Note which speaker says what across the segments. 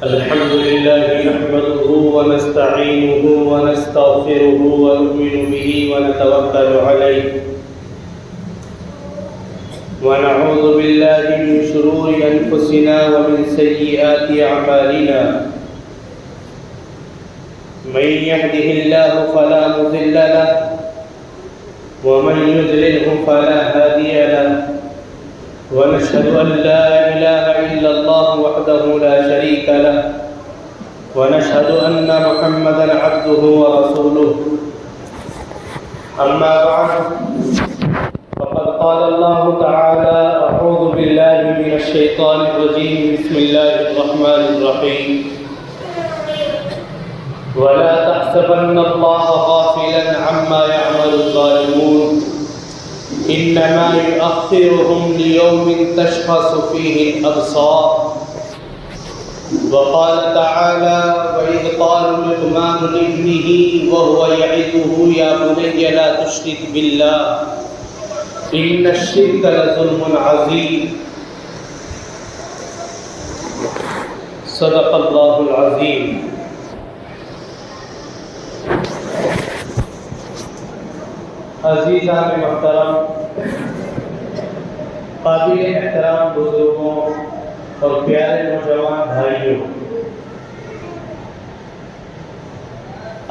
Speaker 1: الحمد لله نحمده ونستعينه ونستغفره ونؤمن به ونتوكل عليه ونعوذ بالله من شرور أنفسنا ومن سيئات أعمالنا من يهده الله فلا مضل له ومن يضلله فلا هادي له ونشهد أن لا إله إلا الله وحده لا شريك له ونشهد أن محمدا عبده ورسوله أما بعد فقد قال الله تعالى أعوذ بالله من الشيطان الرجيم بسم الله الرحمن الرحيم ولا تحسبن الله غافلا عما يعمل الظالمون إنما يؤخرهم ليوم تشخص فيه الأبصار وقال تعالى وإذ قال لقمان لابنه وهو يعظه يا بني لا تشرك بالله إن الشرك لظلم عظيم صدق الله العظيم. عزیزان محترم، قابل احترام بزرگوں اور پیارے نوجوان بھائیوں،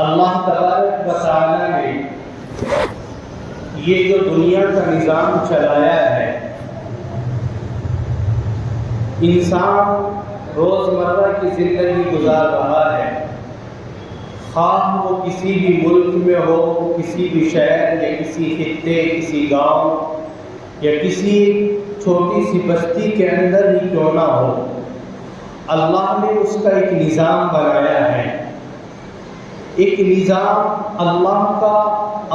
Speaker 1: اللہ تبارک و تعالی نے یہ جو دنیا کا نظام چلایا ہے، انسان روزمرہ کی زندگی گزار رہا ہے، خواہ وہ کسی بھی ملک میں ہو، کسی بھی شہر یا کسی خطے، کسی گاؤں یا کسی چھوٹی سی بستی کے اندر ہی کیوں نہ ہو، اللہ نے اس کا ایک نظام بنایا ہے. ایک نظام اللہ کا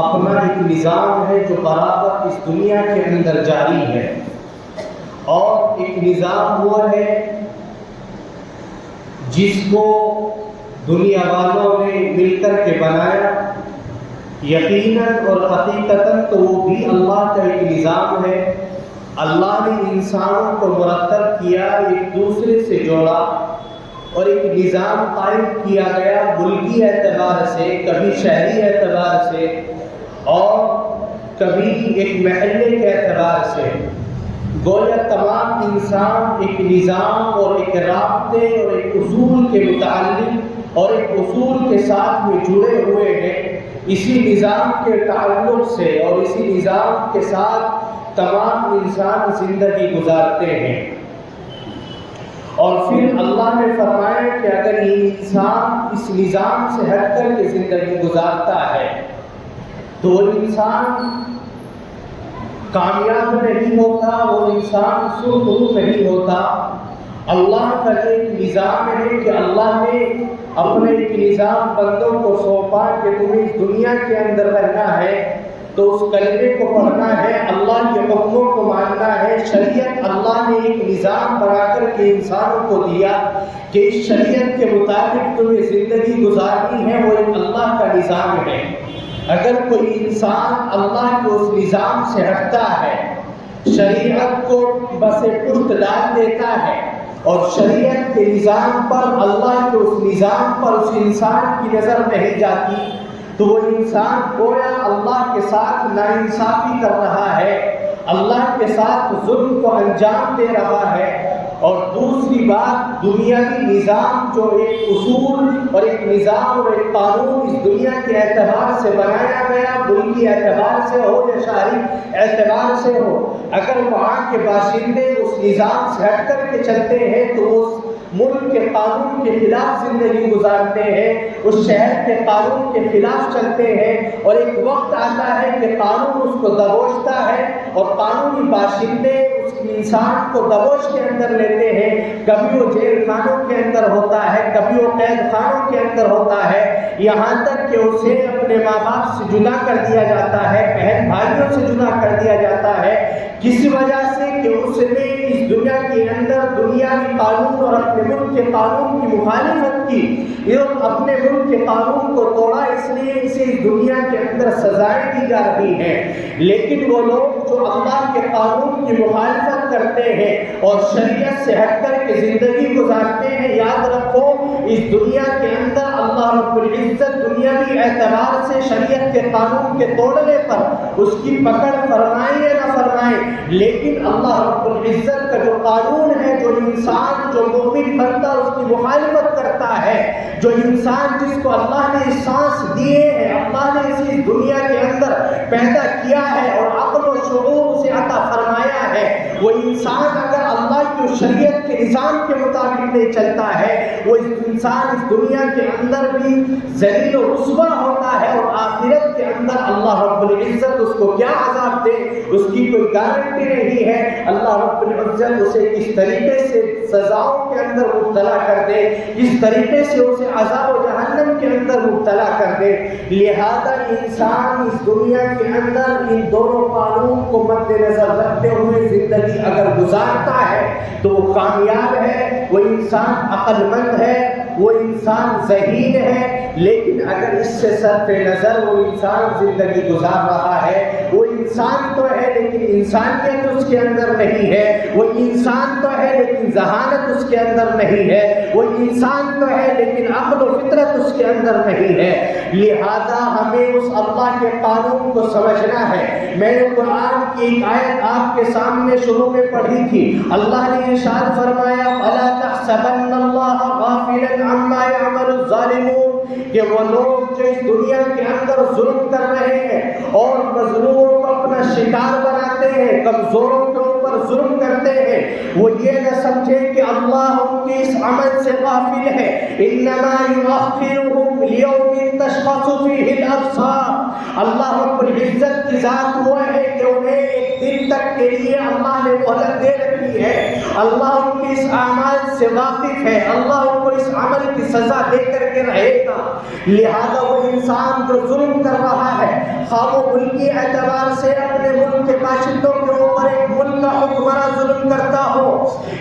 Speaker 1: اپنا ایک نظام ہے جو برابر اس دنیا کے اندر جاری ہے، اور ایک نظام وہ ہے جس کو دنیا والوں نے مل کر کے بنایا. یقیناً اور حقیقتاً تو وہ بھی اللہ کا ایک نظام ہے. اللہ نے انسانوں کو مرتب کیا، ایک دوسرے سے جوڑا اور ایک نظام قائم کیا گیا، ملکی اعتبار سے، کبھی شہری اعتبار سے اور کبھی ایک محلے کے اعتبار سے. گویا تمام انسان ایک نظام اور ایک رابطے اور ایک اصول کے متعلق اور ایک اصول کے ساتھ میں جڑے ہوئے ہیں. اسی نظام کے تعلق سے اور اسی نظام کے ساتھ تمام انسان زندگی گزارتے ہیں. اور پھر اللہ نے فرمایا کہ اگر یہ انسان اس نظام سے ہٹ کر کے زندگی گزارتا ہے تو وہ انسان کامیاب نہیں ہوتا، وہ انسان سرخرو نہیں ہوتا. اللہ کا ایک نظام ہے کہ اللہ نے اپنے ایک نظام بندوں کو سونپا کہ تمہیں اس دنیا کے اندر رہنا ہے تو اس کلمے کو پڑھنا ہے، اللہ کے حکموں کو ماننا ہے. شریعت اللہ نے ایک نظام بنا کر کے انسانوں کو دیا کہ اس شریعت کے مطابق تمہیں زندگی گزارنی ہے، وہ ایک اللہ کا نظام ہے. اگر کوئی انسان اللہ کے اس نظام سے ہٹتا ہے، شریعت کو بس پشت ڈال دیتا ہے اور شریعت کے نظام پر، اللہ کے اس نظام پر اس انسان کی نظر نہیں جاتی تو وہ انسان گویا اللہ کے ساتھ ناانصافی کر رہا ہے، اللہ کے ساتھ ظلم کو انجام دے رہا ہے. اور دوسری بات، دنیاوی نظام جو ایک اصول اور ایک نظام اور ایک قانون اس دنیا کے اعتبار سے بنایا گیا، ملکی اعتبار سے ہو یا شہری اعتبار سے ہو، اگر وہاں کے باشندے اس نظام سے ہٹ کر کے چلتے ہیں تو اس ملک کے قانون کے خلاف زندگی گزارتے ہیں، اس شہر کے قانون کے خلاف چلتے ہیں، اور ایک وقت آتا ہے کہ قانون اس کو دبوچتا ہے اور قانونی باشندے اس انسان کو دبوچ کے اندر لیتے ہیں. کبھی وہ جیل خانوں کے اندر ہوتا ہے، کبھی وہ قید خانوں کے اندر ہوتا ہے، یہاں تک کہ اسے اپنے ماں باپ سے جدا کر دیا جاتا ہے، بہن بھائیوں سے جدا کر دیا جاتا ہے. کس وجہ سے کہ اس نے اس دنیا کے اندر دنیاوی قانون اور اپنے ملک کے قانون کی مخالفت کی، اپنے ملک کے قانون کو توڑا، اس لیے اسے اس دنیا کے اندر سزائیں دی جا رہی ہیں. لیکن وہ لوگ جو اللہ کے قانون کی مخالفت کرتے ہیں اور شریعت سے ہٹ کر کے زندگی گزارتے ہیں، یاد رکھو اس دنیا کے اندر اللہ رب العزت دنیاوی اعتبار سے شریعت کے قانون کے توڑنے پر اس کی پکڑ فرمائیں یا نہ فرمائیں، لیکن اللہ رب العزت کا جو قانون ہے، جو انسان جو مومن بنتا اس کی مخالفت کرتا ہے، جو انسان جس کو اللہ نے سانس دیے ہیں، اللہ نے اسی دنیا کے اندر پیدا کیا ہے اور عقل و شعور اسے عطا فرمایا ہے، وہ انسان اگر اللہ کی شریعت کے نظام کے مطابق نہیں چلتا ہے، وہ انسان اس دنیا کے اندر بھی ذلیل و رسوا ہوتا ہے، اور آخرت کے اندر اللہ رب العزت اس کو کیا عذاب دے اس کی کوئی گارنٹی نہیں ہے۔ اللہ رب العزت اسے کس طریقے سے سزاؤں کے اندر مبتلا کر دے، کس طریقے سے اسے عذاب و جہنم کے اندر مبتلا کر دے۔ لہذا انسان اس دنیا کے اندر ان دونوں قانون کو مد نظر رکھتے ہوئے زندگی اگر گزارتا ہے تو وہ کامیاب ہے، وہ انسان عقل مند ہے، وہ انسان ذہین ہے۔ لیکن اگر اس سے صرف نظر وہ انسان زندگی گزار رہا ہے، وہ انسان تو ہے لیکن انسانیت اس کے اندر نہیں ہے، وہ انسان تو ہے لیکن ذہانت اس کے اندر نہیں ہے، وہ انسان تو ہے لیکن عقل و فطرت اس کے اندر نہیں ہے۔ لہذا ہمیں اس اللہ کے قانون کو سمجھنا ہے۔ میں نے قرآن کی ایک آیت آپ کے سامنے شروع میں پڑھی تھی، اللہ نے ارشاد فرمایا وَلَا تَحْسَبَنَّ اللَّهَ غَافِلًا عَمَّا يَعْمَلُ الظَّالِمُونَ، کہ وہ لوگ جو اس دنیا کے اندر ظلم کر رہے ہیں اور مظلوموں کو اپنا شکار بناتے ہیں، کمزوروں کے اوپر ظلم کرتے ہیں، وہ یہ نہ سمجھے کہ اللہ ان کے اس عمل سے غافل ہے۔ انما یؤخرهم لیوم تشخص فیہ الابصار، اللہ رب العزت کی ذات وہ ہے کہ انہیں ایک دن تک کے لیے اللہ نے مہلت دے رکھی ہے، اللہ ان کے اس اعمال سے واقف ہے، اللہ ان کو اس عمل کی سزا دے کر کے رہے گا۔ لہذا وہ انسان جو ظلم کر رہا ہے، خواہ وہ ملکی اعتبار سے اپنے ملک کے باشندوں کے اوپر ایک ملک کا حکمراں ظلم کرتا ہو،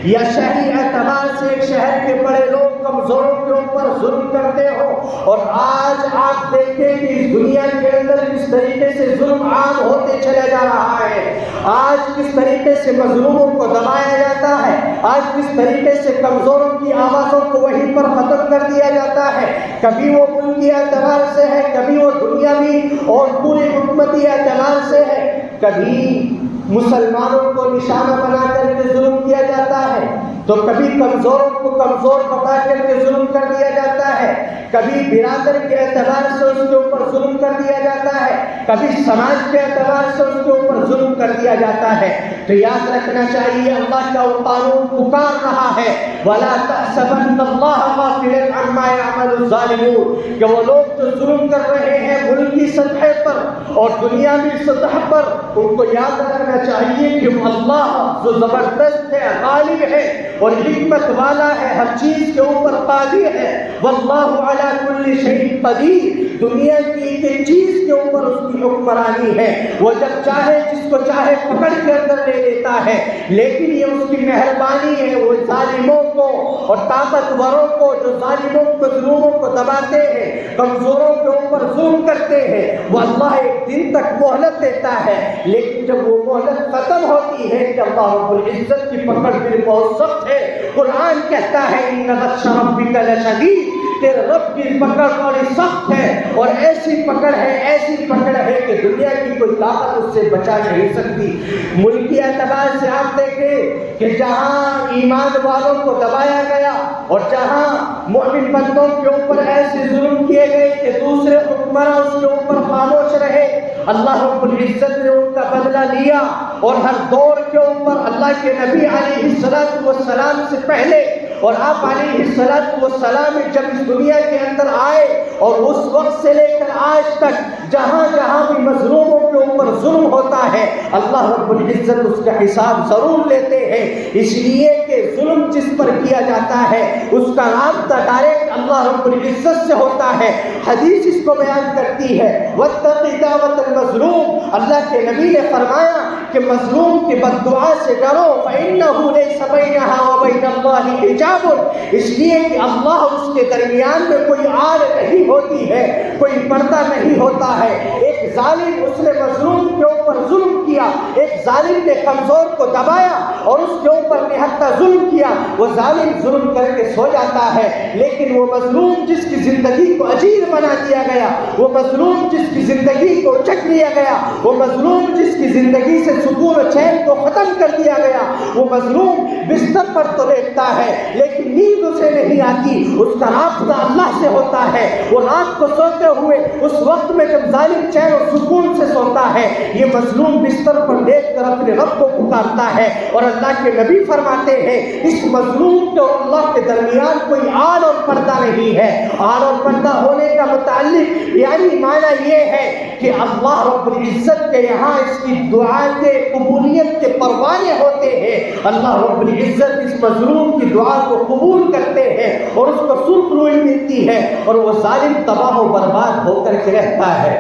Speaker 1: یا شہری اعتبار سے ایک شہر کے بڑے لوگ کمزوروں کے اوپر ظلم کرتے ہو، اور آج آپ دیکھیں کہ اس دنیا کے اندر کس طریقے سے ظلم عام ہوتے چلے جا رہا ہے، آج کس طریقے سے مظلوموں کو دبایا جاتا ہے، آج کس طریقے سے کمزوروں کی آوازوں کو وہیں پر ختم کر دیا جاتا ہے، کبھی وہ ملکی اعتبار سے ہے، کبھی وہ دنیاوی اور پورے حکومتی اعتبار سے ہے، کبھی مسلمانوں کو نشانہ بنا کر کے ظلم کیا جاتا ہے، تو کبھی کمزوروں کو کمزور بتا کر کے ظلم کر دیا جاتا ہے، کبھی برادر کے اعتبار سے اس کے اوپر ظلم کر دیا جاتا ہے، کبھی سماج کے اعتبار سے اس کے اوپر ظلم کر دیا جاتا ہے۔ تو یاد رکھنا چاہیے اللہ کا وہ قانون پکار رہا ہے وَلَا تَحْسَبَنَّ اللَّهَ غَافِلًا عَمَّا يَعْمَلُ الظَّالِمُونَ، کہ وہ لوگ جو ظلم کر رہے ہیں ملکی سطح پر اور دنیاوی سطح پر، ان کو یاد رکھنا چاہیے کہ اللہ جو زبردست ہے، غالب ہے اور حکمت والا ہے، ہر چیز کے اوپر قادر ہے، واللہ علی کل شیء قدیر، دنیا کی ایک چیز کے اوپر اس کی حکمرانی ہے، وہ جب چاہے جس کو چاہے پکڑ کے اندر لے لیتا ہے، لیکن یہ اس کی مہربانی ہے، وہ ظالموں کو اور طاقتوروں کو جو ظالموں مظلوموں کو دباتے ہیں، کمزوروں کے اوپر ظلم کرتے ہیں، وہ اللہ ایک دن تک مہلت دیتا ہے، لیکن جب وہ مہلت ختم ہوتی ہے کہ اللہ رب العزت کی پکڑ پھر بہت سخت ہے۔ قرآن کہتا ہے ان بطش ربک لشدید، تیرے رب کی پکڑ بڑی سخت ہے، اور ایسی پکڑ ہے کہ دنیا کی کوئی طاقت اس سے بچا نہیں سکتی۔ ملکی اعتبار سے آپ دیکھیں کہ جہاں ایمان والوں کو دبایا گیا اور جہاں مومن بندوں کے اوپر ایسے ظلم کیے گئے کہ دوسرے حکمراں اس کے اوپر خاموش رہے، اللہ رب العزت نے ان کا بدلہ لیا، اور ہر دور کے اوپر اللہ کے نبی علیہ السلام سے پہلے اور آپ علیہ السلام جب اس دنیا کے اندر آئے اور اس وقت سے لے کر آج تک جہاں جہاں بھی مظلوموں کے اوپر ظلم ہوتا ہے، اللہ رب العزت اس کا حساب ضرور لیتے ہیں، اس لیے کہ ظلم جس پر کیا جاتا ہے اس کا رابطہ ڈائریکٹ اللہ رب العزت سے ہوتا ہے۔ حدیث اس کو بیان کرتی ہے وَاتَّقِ دَعْوَةَ الْمَظْلُومِ، اللہ کے نبی نے فرمایا کہ مظلوم کی بد دعا سے ڈرو، فَإِنَّهُ لَيْسَ بَيْنَهَا وَبَيْنَ اللَّهِ حِجَابٌ، اس لیے کہ اللہ اس کے درمیان میں کوئی آڑ نہیں ہوتی ہے، کوئی پردہ نہیں ہوتا ہے۔ ایک ایک ظالم اس نے مظلوم کے اوپر ظلم کیا، ایک ظالم نے کمزور کو دبایا اور اس کے اوپر نہتا ظلم کیا، وہ ظالم ظلم کر کے سو جاتا ہے، لیکن وہ مظلوم جس کی زندگی کو اجیر بنا دیا گیا، وہ مظلوم جس کی زندگی کو چک لیا گیا، وہ مظلوم جس کی زندگی سے سکون و چین کو ختم کر دیا گیا، وہ مظلوم بستر پر تو لیٹتا ہے لیکن نیند اسے نہیں آتی، اس کا رابطہ اللہ سے ہوتا ہے، وہ رات کو سوتے ہوئے اس وقت میں جب ظالم چین اور سکون سے سوتا ہے، یہ مظلوم بستر پر لیٹ کر اپنے رب کو پکارتا ہے، اور اللہ کے نبی فرماتے ہیں اس مظلوم کے اور اللہ کے درمیان کوئی آڑ اور پردہ نہیں ہے۔ آڑ اور پردہ ہونے کا متعلق یعنی معنی یہ ہے کہ اللہ رب العزت کے یہاں اس کی دعا کے قبولیت کے پروانے ہوتے ہیں، اللہ رب العزت اس مظلوم کی دعا کو قبول کرتے ہیں اور اس کو سرخ روئی ملتی ہے اور وہ ظالم تباہ و برباد ہو کر کے رہتا ہے۔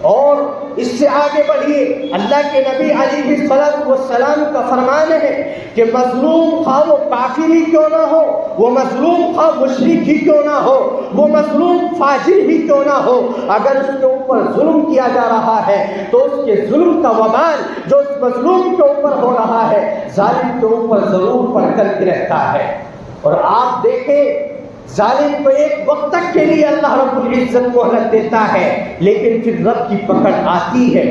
Speaker 1: اور اس سے آگے بڑھیے، اللہ کے نبی علیہ السلام کا فرمان ہے کہ مظلوم خواہ وہ کافر ہی کیوں نہ ہو، وہ مظلوم خواہ مشرک ہی کیوں نہ ہو، وہ مظلوم فاجر ہی کیوں نہ ہو، اگر اس کے اوپر ظلم کیا جا رہا ہے تو اس کے ظلم کا وبال جو اس مظلوم کے اوپر ہو رہا ہے ظالم کے اوپر ضرور پڑ کر کے رہتا ہے۔ اور آپ دیکھیں ظالم کو ایک وقت تک کے لیے اللہ رب العزت مہلت دیتا ہے، لیکن پھر رب کی پکڑ آتی ہے،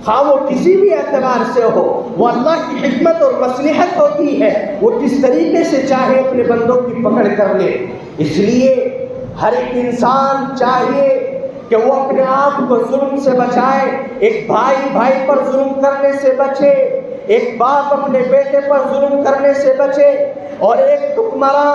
Speaker 1: خواہ وہ کسی بھی اعتبار سے ہو، وہ اللہ کی حکمت اور مصلحت ہوتی ہے، وہ کس طریقے سے چاہے اپنے بندوں کی پکڑ کر لے۔ اس لیے ہر ایک انسان چاہیے کہ وہ اپنے آپ کو ظلم سے بچائے، ایک بھائی بھائی پر ظلم کرنے سے بچے، ایک باپ اپنے بیٹے پر ظلم کرنے سے بچے، اور ایک حکمراں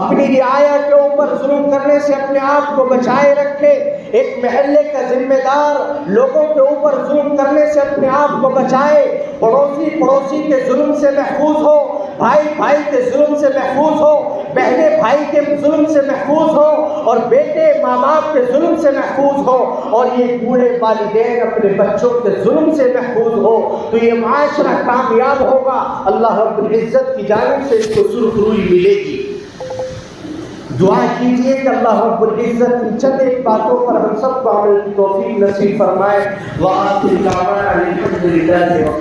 Speaker 1: اپنی رعایا کے اوپر ظلم کرنے سے اپنے آپ کو بچائے رکھے، ایک محلے کا ذمہ دار لوگوں کے اوپر ظلم کرنے سے اپنے آپ کو بچائے، پڑوسی کے ظلم سے محفوظ ہو، بھائی کے ظلم سے محفوظ ہو، بہنیں بھائی کے ظلم سے محفوظ ہو، اور بیٹے ماں باپ کے ظلم سے محفوظ ہو، اور یہ بوڑھے والدین اپنے بچوں کے ظلم سے محفوظ ہو، تو یہ معاشرہ کامیاب ہوگا، اللہ رب العزت کی جانب سے اس کو سرخ روئی ملے گی۔ دعا کیجئے کہ اللہ رب العزت ان چند ایک باتوں پر ہم سب کو عمل کی توفیق نصیب فرمائے۔ وآخر دعوانا الحمدللہ۔